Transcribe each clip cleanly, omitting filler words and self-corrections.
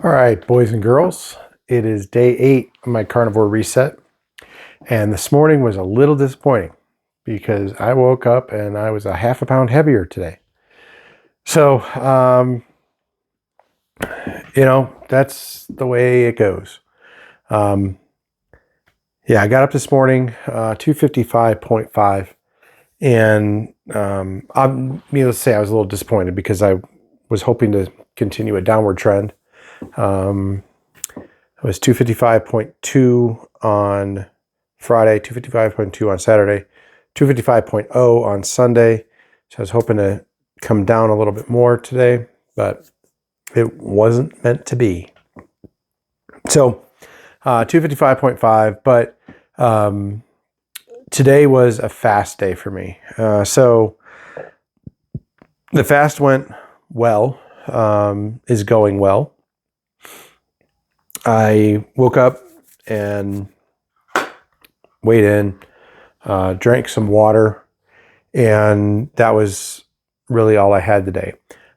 All right, boys and girls, it is day 8 of my Carnivore Reset. And this morning was a little disappointing because I woke up and I was a half a pound heavier today. So, that's the way it goes. I got up this morning, 255.5. And needless to say, I was a little disappointed because I was hoping to continue a downward trend. It was 255.2 on Friday, 255.2 on Saturday, 255.0 on Sunday. So I was hoping to come down a little bit more today, but it wasn't meant to be. So 255.5, but today was a fast day for me. So the fast went well, is going well. I woke up and weighed in, drank some water, and that was really all I had today,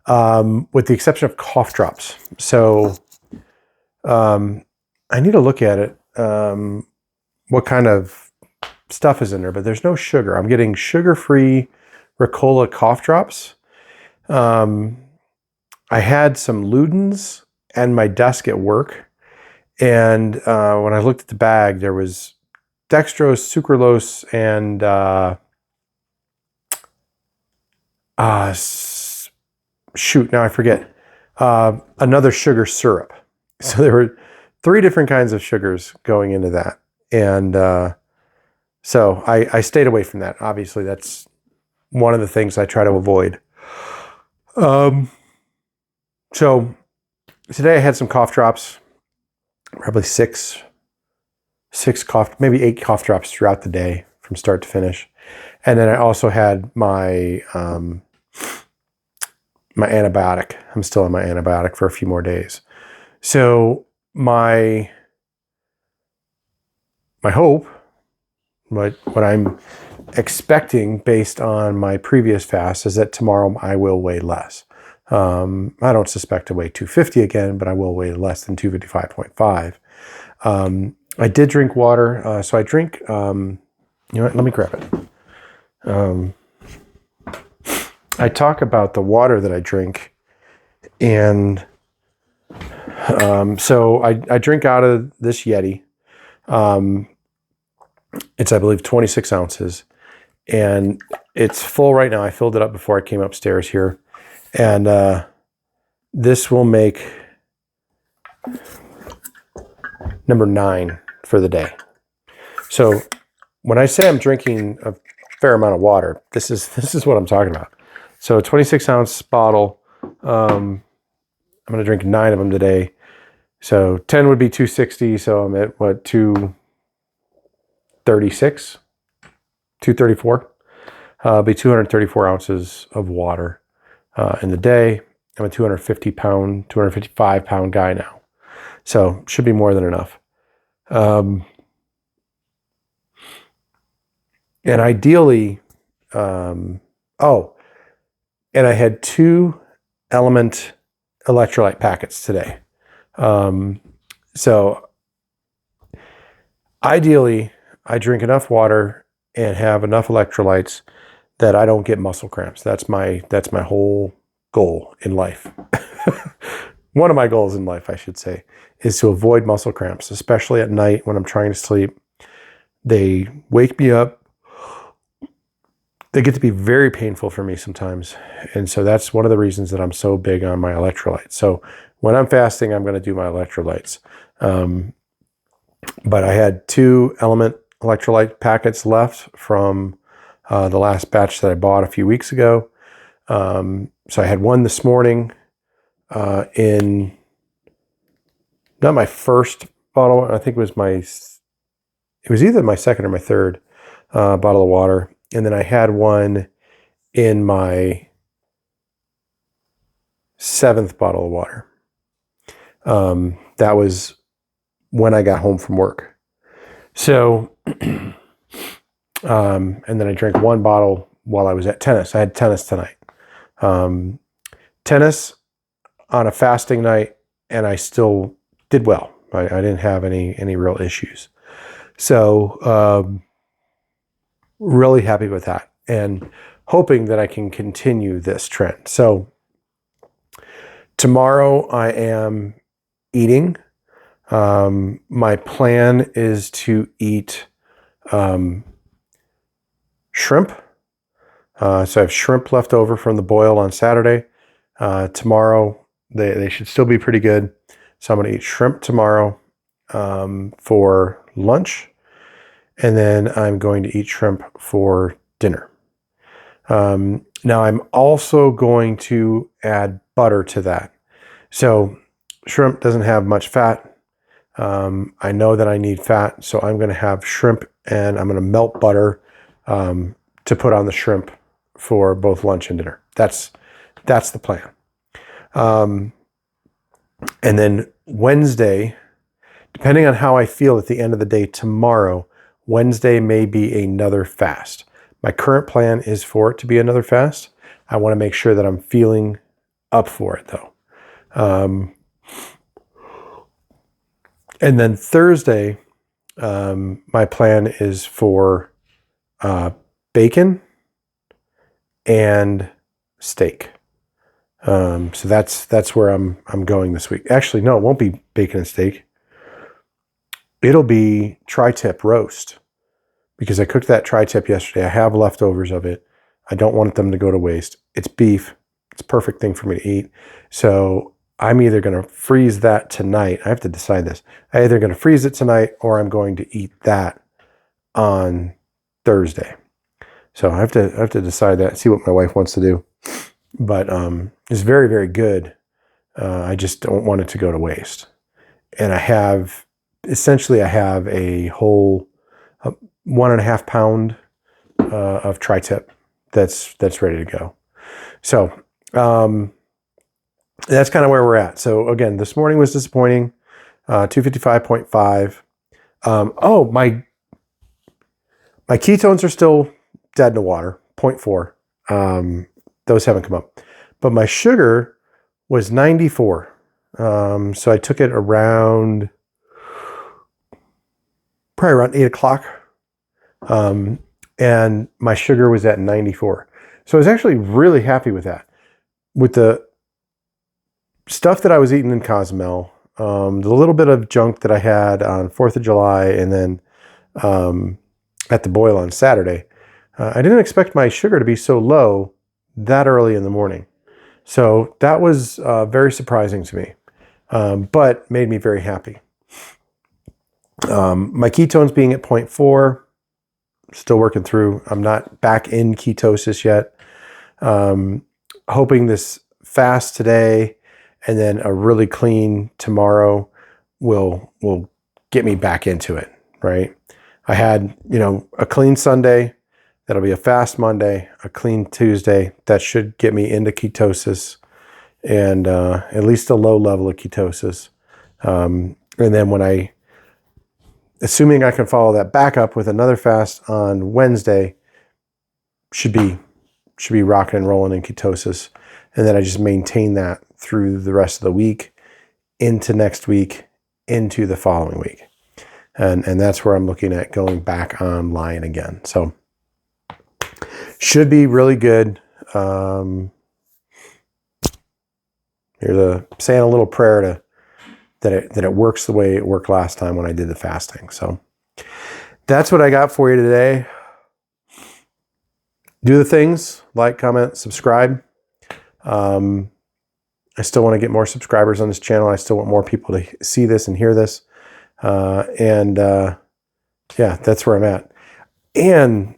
with the exception of cough drops. So I need to look at it, what kind of stuff is in there, but there's no sugar. I'm getting sugar-free Ricola cough drops. I had some Ludens at my desk at work. And when I looked at the bag, there was dextrose, sucralose, and now I forget, another sugar syrup. So there were 3 different kinds of sugars going into that. And so I stayed away from that. Obviously, that's one of the things I try to avoid. So today I had some cough drops. Probably six maybe 8 cough drops throughout the day from start to finish. And then I also had my my antibiotic. I'm still on my antibiotic for a few more days. So my hope, what I'm expecting based on my previous fast, is that tomorrow I will weigh less. I don't suspect to weigh 250 again, but I will weigh less than 255.5. I did drink water. So I drink, you know what, let me grab it. I talk about the water that I drink, and so I drink out of this Yeti. It's, I believe, 26 ounces, and it's full right now. I filled it up before I came upstairs here. And this will make number 9 for the day. So when I say I'm drinking a fair amount of water, this is what I'm talking about. So a 26-ounce bottle. I'm going to drink 9 of them today. So 10 would be 260. So I'm at what, 236, 234. It'll be 234 ounces of water in the day. I'm a 255 pound guy now. So should be more than enough. And ideally, and I had 2 Element electrolyte packets today. So ideally, I drink enough water and have enough electrolytes that I don't get muscle cramps. That's my whole goal in life. One of my goals in life, I should say, is to avoid muscle cramps, especially at night when I'm trying to sleep. They wake me up. They get to be very painful for me sometimes. And so that's one of the reasons that I'm so big on my electrolytes. So when I'm fasting, I'm going to do my electrolytes. But I had 2 Element electrolyte packets left from the last batch that I bought a few weeks ago. So I had one this morning in, not my first bottle. I think it was either my second or my third bottle of water. And then I had one in my 7th bottle of water. That was when I got home from work. So, and then I drank 1 bottle while I was at tennis. I had tennis tonight. Tennis on a fasting night and I still did well. I didn't have any real issues. So really happy with that, and hoping that I can continue this trend. So tomorrow I am eating. My plan is to eat shrimp. So I have shrimp left over from the boil on Saturday. Tomorrow, they should still be pretty good. So I'm going to eat shrimp tomorrow for lunch. And then I'm going to eat shrimp for dinner. Now I'm also going to add butter to that. So shrimp doesn't have much fat. I know that I need fat, so I'm going to have shrimp and I'm going to melt butter to put on the shrimp for both lunch and dinner. That's the plan. And then Wednesday, depending on how I feel at the end of the day tomorrow, Wednesday may be another fast. My current plan is for it to be another fast. I want to make sure that I'm feeling up for it though. And then Thursday, my plan is for bacon and steak. So that's where I'm going this week. Actually, no, it won't be bacon and steak. It'll be tri-tip roast, because I cooked that tri-tip yesterday. I have leftovers of it. I don't want them to go to waste. It's beef. It's a perfect thing for me to eat. So I'm either going to freeze that tonight. I have to decide this. I'm either going to freeze it tonight or I'm going to eat that on Thursday. So I have to decide that, see what my wife wants to do. But it's very, very good. I just don't want it to go to waste. And I have a whole 1.5 pound of tri-tip that's ready to go. So that's kind of where we're at. So again, this morning was disappointing. 255.5. My ketones are still dead in the water, 0.4. Those haven't come up. But my sugar was 94. So I took it probably around 8 o'clock. And my sugar was at 94. So I was actually really happy with that. With the stuff that I was eating in Cozumel, the little bit of junk that I had on 4th of July and then at the boil on Saturday, I didn't expect my sugar to be so low that early in the morning. So that was very surprising to me, but made me very happy. My ketones being at 0.4, still working through. I'm not back in ketosis yet. Hoping this fast today and then a really clean tomorrow will get me back into it, right? I had, a clean Sunday. That'll be a fast Monday, a clean Tuesday. That should get me into ketosis and at least a low level of ketosis. And then assuming I can follow that back up with another fast on Wednesday, should be rocking and rolling in ketosis. And then I just maintain that through the rest of the week, into next week, into the following week. And that's where I'm looking at going back online again. So should be really good. Here's saying a little prayer that it works the way it worked last time when I did the fasting. So that's what I got for you today. Do the things, like, comment, subscribe. I still want to get more subscribers on this channel. I still want more people to see this and hear this. Yeah, that's where I'm at. And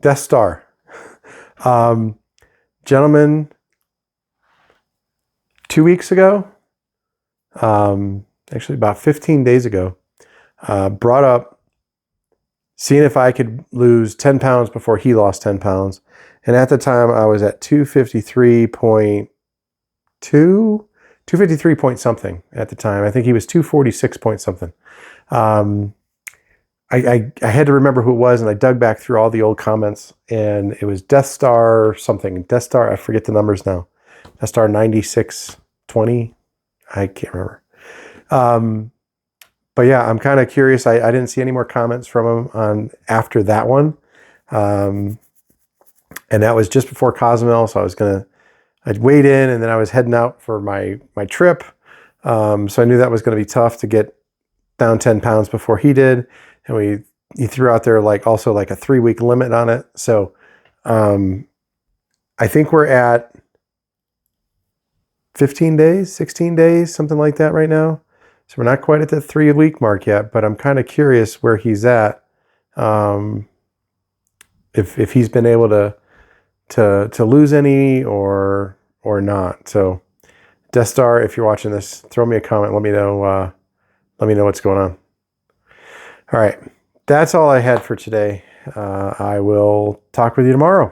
Death Star. Gentleman 2 weeks ago, actually about 15 days ago, brought up seeing if I could lose 10 pounds before he lost 10 pounds. And at the time I was at 253.2, 253 point something at the time. I think he was 246 point something. I I had to remember who it was, and I dug back through all the old comments, and it was Death Star something. Death Star, I forget the numbers now. Death Star 9620. I can't remember. But yeah, I'm kind of curious. I didn't see any more comments from him on after that one. And that was just before Cozumel, so I'd weighed in, and then I was heading out for my trip. So I knew that was going to be tough to get down 10 pounds before he did. And he threw out there also like a 3-week limit on it. So I think we're at 15 days, 16 days, something like that right now. So we're not quite at the 3-week mark yet, but I'm kind of curious where he's at. If he's been able to lose any or not. So Death Star, if you're watching this, throw me a comment. Let me know what's going on. All right. That's all I had for today. I will talk with you tomorrow.